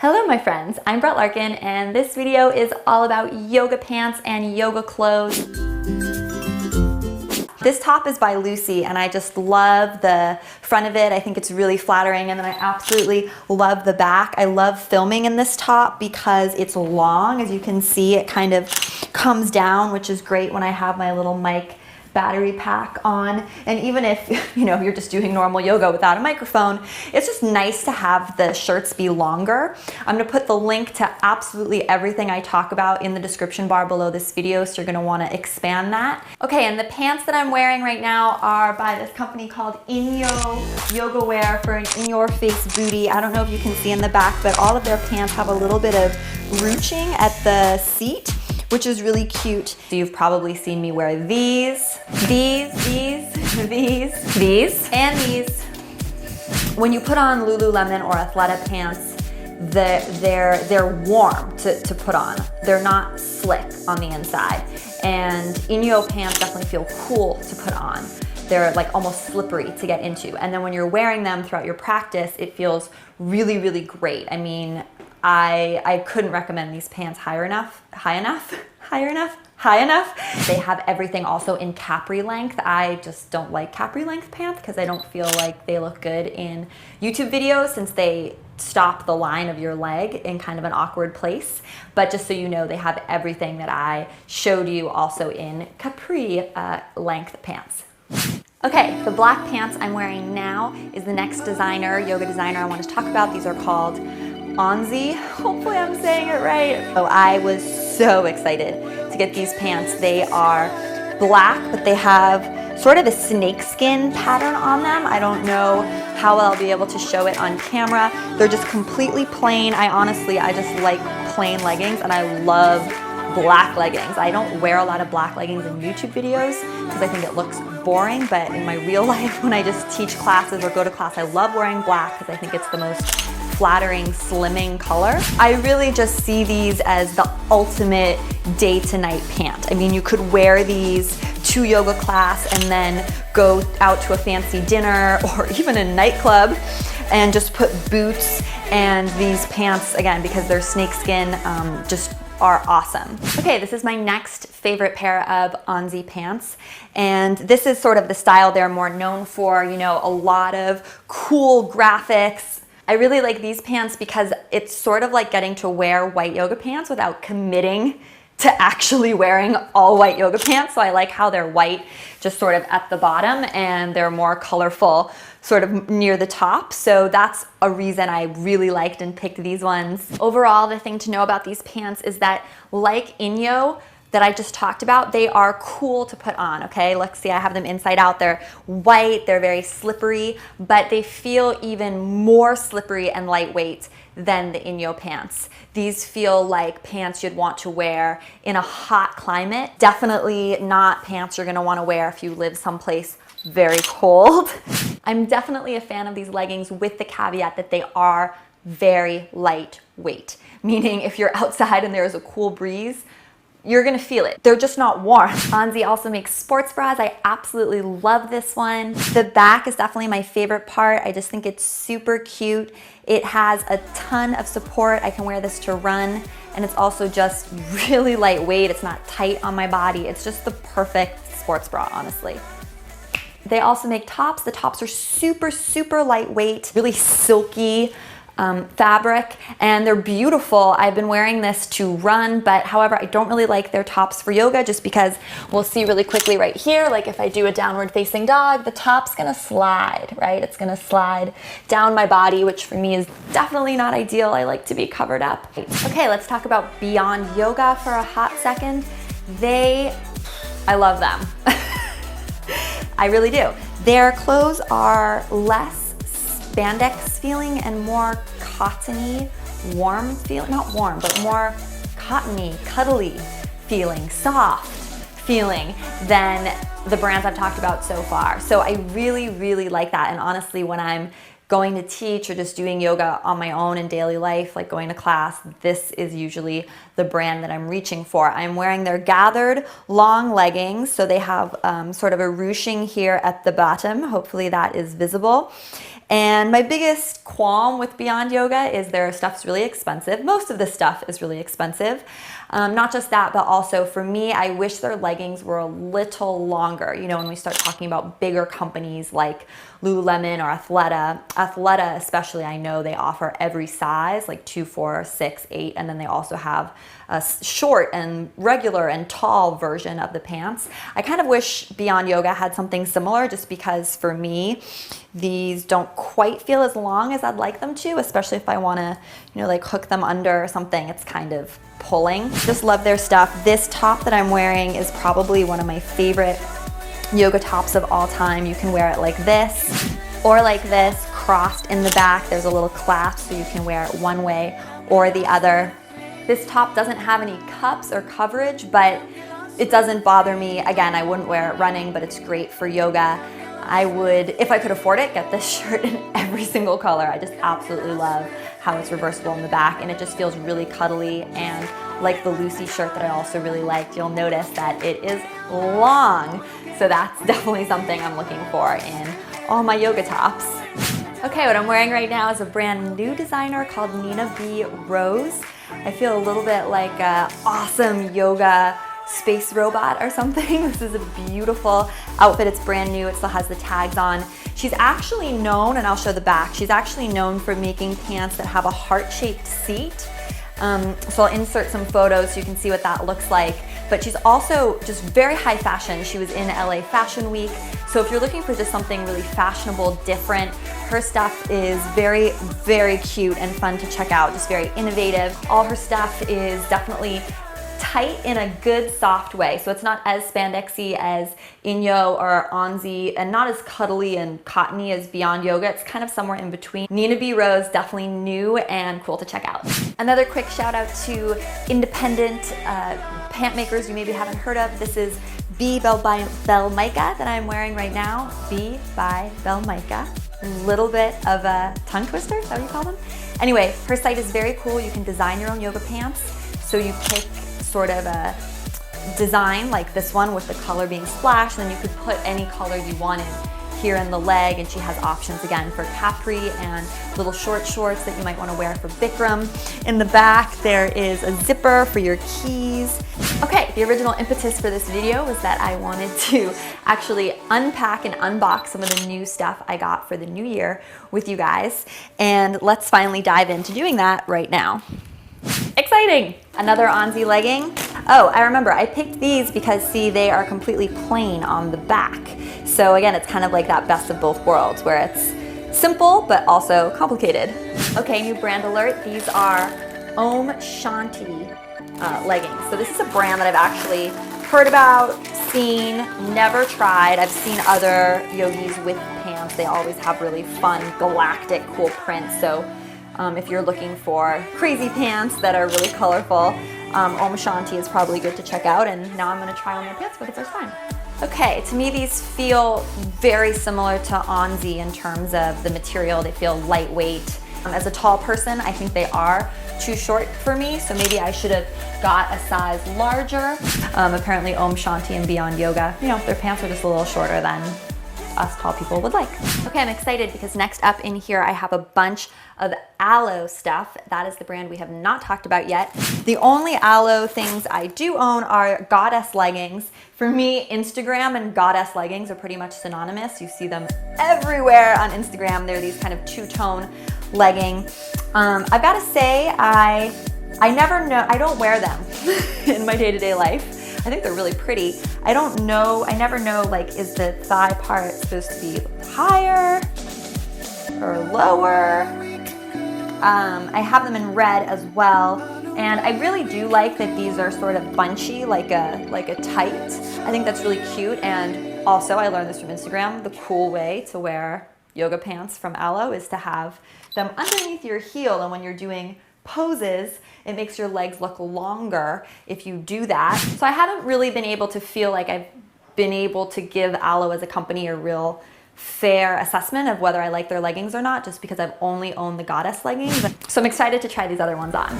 Hello my friends, I'm Brett Larkin and this video is all about yoga pants and yoga clothes. This top is by Lucy and I just love the front of it. I think it's really flattering, and then I absolutely love the back. I love filming in this top because it's long. As you can see, it kind of comes down, which is great when I have my little mic battery pack on. And even if you're just doing normal yoga without a microphone, it's just nice to have the shirts be longer. I'm gonna put the link to absolutely everything I talk about in the description bar below this video, so you're gonna wanna expand that. Okay, and the pants that I'm wearing right now are by this company called INYO Yoga Wear for an in-your-face booty. I don't know if you can see in the back, but all of their pants have a little bit of ruching at the seat, which is really cute. So you've probably seen me wear these, and these. When you put on Lululemon or Athleta pants, they're warm to put on. They're not slick on the inside. And INYO pants definitely feel cool to put on. They're like almost slippery to get into. And then when you're wearing them throughout your practice, it feels really, really great. I mean, I couldn't recommend these pants high enough. They have everything also in capri length. I just don't like capri length pants because I don't feel like they look good in YouTube videos, since they stop the line of your leg in kind of an awkward place. But just so you know, they have everything that I showed you also in capri length pants. Okay, the black pants I'm wearing now is the next yoga designer I want to talk about. These are called NZIE. Hopefully I'm saying it right. So I was so excited to get these pants. They are black, but they have sort of a snakeskin pattern on them. I don't know how I'll be able to show it on camera. They're just completely plain. I just like plain leggings, and I love black leggings. I don't wear a lot of black leggings in YouTube videos because I think it looks boring, but in my real life, when I just teach classes or go to class, I love wearing black because I think it's the most flattering, slimming color. I really just see these as the ultimate day to night pant. I mean, you could wear these to yoga class and then go out to a fancy dinner or even a nightclub and just put boots and these pants, again, because they're snakeskin, just are awesome. Okay, this is my next favorite pair of NZIE pants, and this is sort of the style they're more known for, a lot of cool graphics. I really like these pants because it's sort of like getting to wear white yoga pants without committing to actually wearing all white yoga pants. So I like how they're white just sort of at the bottom, and they're more colorful sort of near the top. So that's a reason I really liked and picked these ones. Overall, the thing to know about these pants is that, like INYO that I just talked about, they are cool to put on, okay? Let's see, I have them inside out. They're white, they're very slippery, but they feel even more slippery and lightweight than the INYO pants. These feel like pants you'd want to wear in a hot climate. Definitely not pants you're gonna wanna wear if you live someplace very cold. I'm definitely a fan of these leggings, with the caveat that they are very lightweight, meaning if you're outside and there's a cool breeze, you're gonna feel it. They're just not warm. NZIE also makes sports bras. I absolutely love this one. The back is definitely my favorite part. I just think it's super cute. It has a ton of support. I can wear this to run, and it's also just really lightweight. It's not tight on my body. It's just the perfect sports bra, honestly. They also make tops. The tops are super, super lightweight, really silky fabric, and they're beautiful. I've been wearing this to run, but however, I don't really like their tops for yoga, just because we'll see really quickly right here, like if I do a downward facing dog, the top's gonna slide, right? It's gonna slide down my body, which for me is definitely not ideal. I like to be covered up. Okay, let's talk about Beyond Yoga for a hot second. I love them. I really do. Their clothes are less spandex feeling and more cottony, warm feeling, not warm, but more cottony, cuddly feeling, soft feeling than the brands I've talked about so far. So I really, really like that. And honestly, when I'm going to teach or just doing yoga on my own in daily life, like going to class, this is usually the brand that I'm reaching for. I'm wearing their gathered long leggings, so they have sort of a ruching here at the bottom. Hopefully that is visible. And my biggest qualm with Beyond Yoga is their stuff's really expensive. Most of the stuff is really expensive. Not just that, but also for me, I wish their leggings were a little longer. You know, when we start talking about bigger companies like Lululemon or Athleta especially, I know they offer every size, like 2, 4, 6, 8, and then they also have a short and regular and tall version of the pants. I kind of wish Beyond Yoga had something similar, just because for me, these don't quite feel as long as I'd like them to, especially if I want to, you know, like hook them under or something. It's kind of pulling. Just love their stuff. This top that I'm wearing is probably one of my favorite yoga tops of all time. You can wear it like this or like this, crossed in the back. There's a little clasp so you can wear it one way or the other. This top doesn't have any cups or coverage, but it doesn't bother me. Again, I wouldn't wear it running, but it's great for yoga. I would, if I could afford it, get this shirt in every single color. I just absolutely love how it's reversible in the back, and it just feels really cuddly. And like the Lucy shirt that I also really liked, you'll notice that it is long. So that's definitely something I'm looking for in all my yoga tops. Okay, what I'm wearing right now is a brand new designer called Nina B. Rose. I feel a little bit like an awesome yoga space robot or something. This is a beautiful outfit. It's brand new. It still has the tags on. She's actually known, and I'll show the back, she's actually known for making pants that have a heart-shaped seat. So I'll insert some photos so you can see what that looks like. But she's also just very high fashion. She was in LA Fashion Week. So if you're looking for just something really fashionable, different, her stuff is very, very cute and fun to check out, just very innovative. All her stuff is definitely tight in a good, soft way. So it's not as spandexy as Inyo or NZIE, and not as cuddly and cottony as Beyond Yoga. It's kind of somewhere in between. Nina B. Rose, definitely new and cool to check out. Another quick shout out to independent pant makers you maybe haven't heard of. This is B by BELMAICA that I'm wearing right now. B by BELMAICA. Little bit of a tongue twister, is that what you call them? Anyway, her site is very cool. You can design your own yoga pants. So you pick sort of a design like this one with the color being splashed, and then you could put any color you wanted here in the leg, and she has options again for capri and little short shorts that you might want to wear for Bikram. In the back there is a zipper for your keys. Okay, the original impetus for this video was that I wanted to actually unpack and unbox some of the new stuff I got for the new year with you guys, and let's finally dive into doing that right now. Exciting! Another NZIE legging. Oh, I remember, I picked these because, see, they are completely plain on the back. So again, it's kind of like that best of both worlds, where it's simple but also complicated. Okay, new brand alert. These are OM SHANTI leggings. So this is a brand that I've actually heard about, seen, never tried. I've seen other yogis with pants. They always have really fun, galactic, cool prints. So if you're looking for crazy pants that are really colorful, OM SHANTI is probably good to check out, and now I'm going to try on their pants for the first time. Okay, to me these feel very similar to NZIE in terms of the material. They feel lightweight. As a tall person, I think they are too short for me, so maybe I should have got a size larger. Apparently OM SHANTI and Beyond Yoga, you know, their pants are just a little shorter than us tall people would like. Okay, I'm excited because next up in here I have a bunch of Aloe stuff. That is the brand we have not talked about yet. The only Aloe things I do own are goddess leggings. For me, Instagram and goddess leggings are pretty much synonymous. You see them everywhere on Instagram. They're these kind of two-tone legging. I've got to say, I don't wear them in my day-to-day life. I think they're really pretty. I never know, like, is the thigh part supposed to be higher or lower? I have them in red as well. And I really do like that these are sort of bunchy, like a tight. I think that's really cute. And also, I learned this from Instagram, the cool way to wear yoga pants from Aloe is to have them underneath your heel, and when you're doing poses, it makes your legs look longer if you do that. So I haven't really been able to feel like I've been able to give Aloe as a company a real fair assessment of whether I like their leggings or not, just because I've only owned the goddess leggings. So I'm excited to try these other ones on.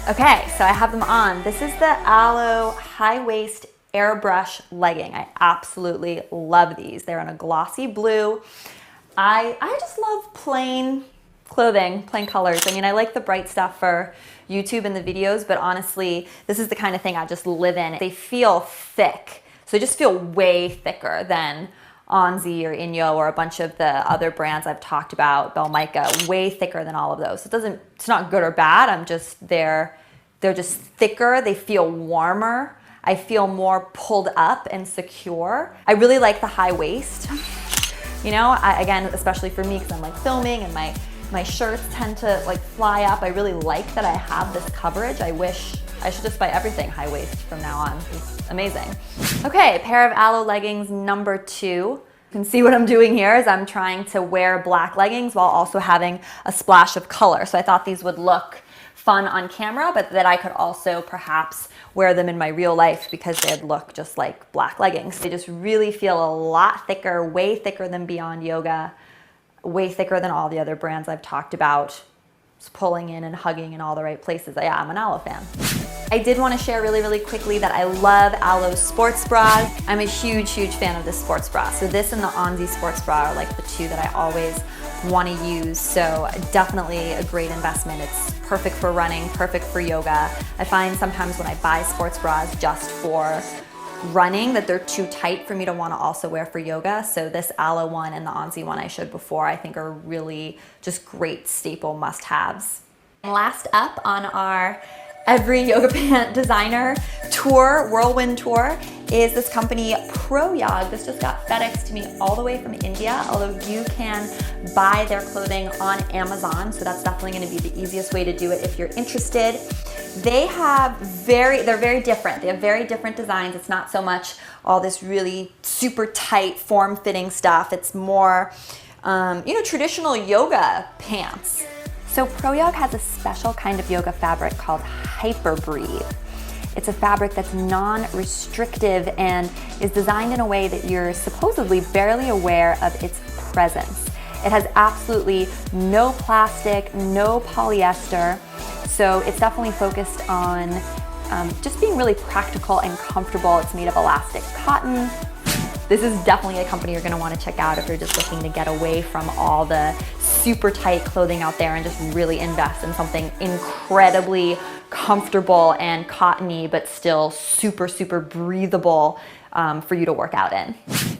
Okay, so I have them on. This is the Aloe high waist airbrush legging. I absolutely love these. They're in a glossy blue. I just love plain clothing, plain colors. I mean, I like the bright stuff for YouTube and the videos, but honestly, this is the kind of thing I just live in. They feel thick, so they just feel way thicker than NZIE or Inyo or a bunch of the other brands I've talked about, BELMAICA, way thicker than all of those. It's not good or bad, they're just thicker, they feel warmer. I feel more pulled up and secure. I really like the high waist. You know, again, especially for me, because I'm like filming and my shirts tend to like fly up. I really like that I have this coverage. I wish I should just buy everything high waist from now on. It's amazing. Okay, pair of aloe leggings number 2. You can see what I'm doing here is I'm trying to wear black leggings while also having a splash of color. So I thought these would look fun on camera, but that I could also perhaps wear them in my real life because they'd look just like black leggings. They just really feel a lot thicker, way thicker than Beyond Yoga, way thicker than all the other brands I've talked about. Just pulling in and hugging in all the right places. Yeah, I'm an aloe fan. I did want to share really quickly that I love Aloe's sports bra. I'm a huge fan of this sports bra. So this and the NZIE sports bra are like the two that I always want to use. So definitely a great investment. It's perfect for running, perfect for yoga. I find sometimes when I buy sports bras just for running that they're too tight for me to want to also wear for yoga. So this aloe one and the NZIE one I showed before I think are really just great staple must-haves. And last up on our every yoga pant designer tour, whirlwind tour, is this company PROYOG. This just got FedExed to me all the way from India, although you can buy their clothing on Amazon, so that's definitely going to be the easiest way to do it if you're interested. They're very different. They have very different designs. It's not so much all this really super tight form-fitting stuff. It's more, traditional yoga pants. So PROYOG has a special kind of yoga fabric called Hyperbreathe. It's a fabric that's non-restrictive and is designed in a way that you're supposedly barely aware of its presence. It has absolutely no plastic, no polyester, so it's definitely focused on just being really practical and comfortable. It's made of elastic cotton. This is definitely a company you're gonna wanna check out if you're just looking to get away from all the super tight clothing out there and just really invest in something incredibly comfortable and cottony, but still super breathable for you to work out in.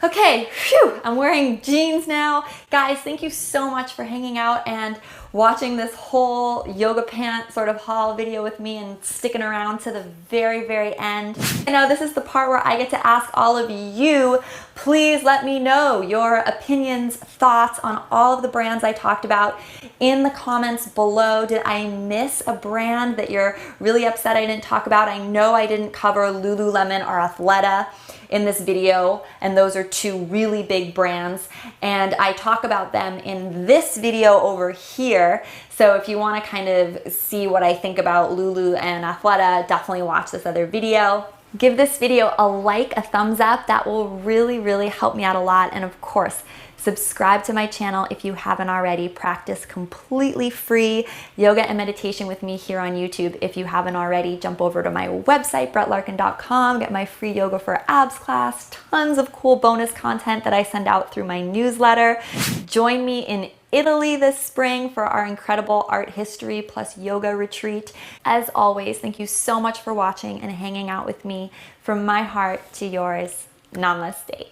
Okay, phew, I'm wearing jeans now. Guys, thank you so much for hanging out and watching this whole yoga pant sort of haul video with me and sticking around to the very end. I know this is the part where I get to ask all of you, please let me know your opinions, thoughts on all of the brands I talked about in the comments below. Did I miss a brand that you're really upset I didn't talk about? I know I didn't cover Lululemon or Athleta in this video, and those are two really big brands, and I talk about them in this video over here. So if you want to kind of see what I think about Lulu and Athleta, definitely watch this other video. Give this video a like, a thumbs up. That will really help me out a lot. And of course, subscribe to my channel if you haven't already. Practice completely free yoga and meditation with me here on YouTube. If you haven't already, jump over to my website, brettlarkin.com, get my free yoga for abs class, tons of cool bonus content that I send out through my newsletter. Join me in Italy this spring for our incredible art history plus yoga retreat. As always, thank you so much for watching and hanging out with me. From my heart to yours, namaste.